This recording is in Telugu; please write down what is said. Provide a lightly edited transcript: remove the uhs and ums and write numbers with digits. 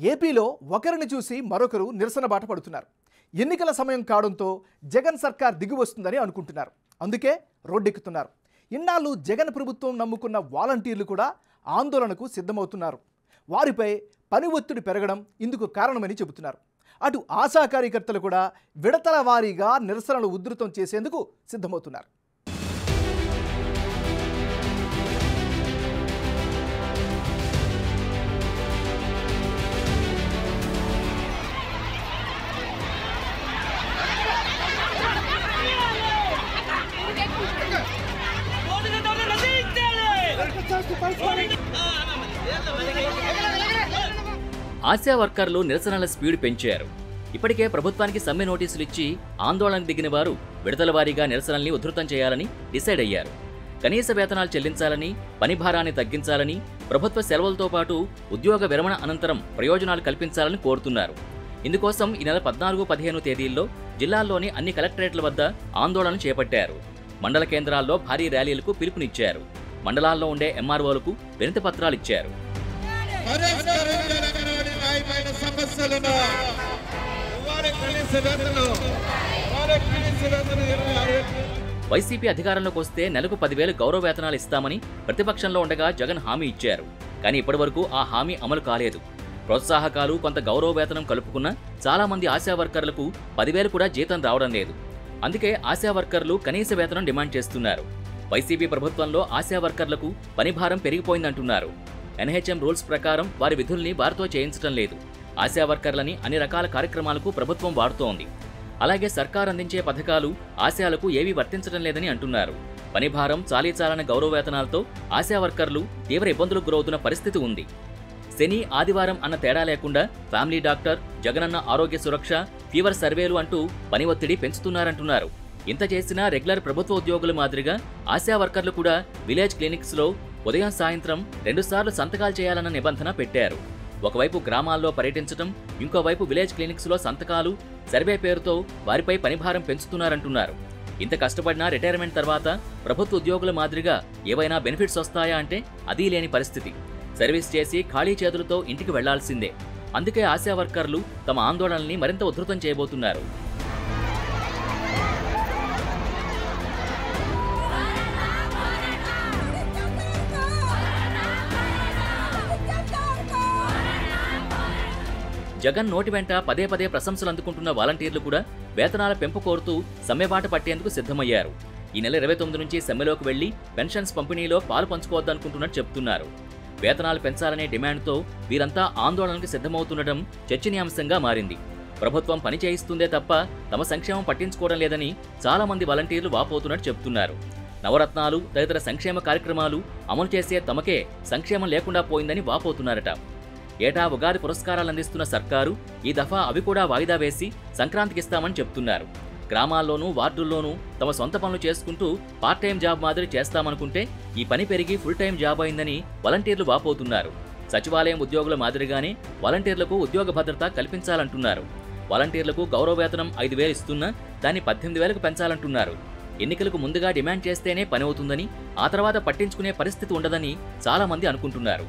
ఏపీలో ఒకరిని చూసి మరొకరు నిరసన బాట పడుతున్నారు. ఎన్నికల సమయం కావడంతో జగన్ సర్కార్ దిగి వస్తుందని అనుకుంటున్నారు. అందుకే రోడ్డెక్కుతున్నారు. ఇన్నాళ్ళు జగన్ ప్రభుత్వం నమ్ముకున్న వాలంటీర్లు కూడా ఆందోళనకు సిద్ధమవుతున్నారు. వారిపై పని ఒత్తిడి పెరగడం ఇందుకు కారణమని చెబుతున్నారు. అటు ఆశా కార్యకర్తలు కూడా విడతల వారీగా నిరసనలు ఉధృతం చేసేందుకు సిద్ధమవుతున్నారు. ఆశా వర్కర్లు నిరసనల స్పీడ్ పెంచారు. ఇప్పటికే ప్రభుత్వానికి సమ్మె నోటీసులు ఇచ్చి ఆందోళనకు దిగిన వారు విడతల వారీగా నిరసనల్ని ఉధృతం చేయాలని డిసైడ్ అయ్యారు. కనీస వేతనాలు చెల్లించాలని, పని భారాన్ని తగ్గించాలని, ప్రభుత్వ సెలవులతో పాటు ఉద్యోగ విరమణ అనంతరం ప్రయోజనాలు కల్పించాలని కోరుతున్నారు. ఇందుకోసం ఈ నెల 14-15 తేదీల్లో జిల్లాల్లోని అన్ని కలెక్టరేట్ల వద్ద ఆందోళన చేపట్టారు. మండల కేంద్రాల్లో భారీ ర్యాలీలకు పిలుపునిచ్చారు. మండలాల్లో ఉండే ఎంఆర్ఓలకు వినతి పత్రాలు ఇచ్చారు. వైసీపీ అధికారంలోకి వస్తే నెలకు 10,000 గౌరవ వేతనాలు ఇస్తామని ప్రతిపక్షంలో ఉండగా జగన్ హామీ ఇచ్చారు. కానీ ఇప్పటివరకు ఆ హామీ అమలు కాలేదు. ప్రోత్సాహకాలు, కొంత గౌరవ వేతనం కలుపుకున్న చాలా మంది ఆశా వర్కర్లకు 10,000 కూడా జీతం రావడం లేదు. అందుకే ఆశా వర్కర్లు కనీస వేతనం డిమాండ్ చేస్తున్నారు. వైసీపీ ప్రభుత్వంలో ఆశా వర్కర్లకు పనిభారం పెరిగిపోయిందంటున్నారు. ఎన్హెచ్ఎం రూల్స్ ప్రకారం వారి విధుల్ని వారితో చేయించడం లేదు. ఆశా వర్కర్లని అన్ని రకాల కార్యక్రమాలకు ప్రభుత్వం వాడుతోంది. అలాగే సర్కార్ అందించే పథకాలు ఆశాలకు ఏవీ వర్తించడం లేదని అంటున్నారు. పనిభారం, చాలీచాలన గౌరవ వేతనాలతో ఆశా వర్కర్లు తీవ్ర ఇబ్బందులకు గురవుతున్న పరిస్థితి ఉంది. శని, ఆదివారం అన్న తేడా లేకుండా ఫ్యామిలీ డాక్టర్, జగనన్న ఆరోగ్య సురక్ష, ఫీవర్ సర్వేలు అంటూ పని ఒత్తిడి పెంచుతున్నారంటున్నారు. ఇంత చేసినా రెగ్యులర్ ప్రభుత్వ ఉద్యోగుల మాదిరిగా ఆశా వర్కర్లు కూడా విలేజ్ క్లినిక్స్లో ఉదయం, సాయంత్రం 2 సార్లు సంతకాలు చేయాలన్న నిబంధన పెట్టారు. ఒకవైపు గ్రామాల్లో పర్యటించడం, ఇంకోవైపు విలేజ్ క్లినిక్స్లో సంతకాలు, సర్వే పేరుతో వారిపై పనిభారం పెంచుతున్నారంటున్నారు. ఇంత కష్టపడినా రిటైర్మెంట్ తర్వాత ప్రభుత్వ ఉద్యోగుల మాదిరిగా ఏవైనా బెనిఫిట్స్ వస్తాయా అంటే అదీ లేని పరిస్థితి. సర్వీస్ చేసి ఖాళీ చేతులతో ఇంటికి వెళ్లాల్సిందే. అందుకే ఆశా వర్కర్లు తమ ఆందోళనల్ని మరింత ఉధృతం చేయబోతున్నారు. జగన్ నోటి వెంట పదే పదే ప్రశంసలు అందుకుంటున్న వాలంటీర్లు కూడా వేతనాల పెంపు కోరుతూ సమ్మెబాట పట్టేందుకు సిద్ధమయ్యారు. ఈ నెల 29 నుంచి సమ్మెలోకి వెళ్లి పెన్షన్స్ పంపిణీలో పాలు పంచుకోవద్దనుకుంటున్నట్టు చెప్తున్నారు. వేతనాలు పెంచాలనే డిమాండ్తో వీరంతా ఆందోళనకు సిద్ధమవుతుండటం చర్చనీయాంశంగా మారింది. ప్రభుత్వం పని చేయిస్తుందే తప్ప తమ సంక్షేమం పట్టించుకోవడం లేదని చాలా మంది వాలంటీర్లు వాపోతున్నట్టు చెప్తున్నారు. నవరత్నాలు, తదితర సంక్షేమ కార్యక్రమాలు అమలు చేసే తమకే సంక్షేమం లేకుండా పోయిందని వాపోతున్నారట. ఏటా ఉగాది పురస్కారాలు అందిస్తున్న సర్కారు ఈ దఫా అవి కూడా వాయిదా వేసి సంక్రాంతికిస్తామని చెప్తున్నారు. గ్రామాల్లోనూ, వార్డుల్లోనూ తమ సొంత పనులు చేసుకుంటూ పార్ట్ టైం జాబ్ మాదిరి చేస్తామనుకుంటే ఈ పని పెరిగి ఫుల్ టైం జాబ్ అయిందని వాలంటీర్లు వాపోతున్నారు. సచివాలయం ఉద్యోగుల మాదిరిగానే వాలంటీర్లకు ఉద్యోగ భద్రత కల్పించాలంటున్నారు. వాలంటీర్లకు గౌరవ వేతనం 5,000 ఇస్తున్నా దాన్ని 18,000కు పెంచాలంటున్నారు. ఎన్నికలకు ముందుగా డిమాండ్ చేస్తేనే పని అవుతుందని, ఆ తర్వాత పట్టించుకునే పరిస్థితి ఉండదని చాలా మంది అనుకుంటున్నారు.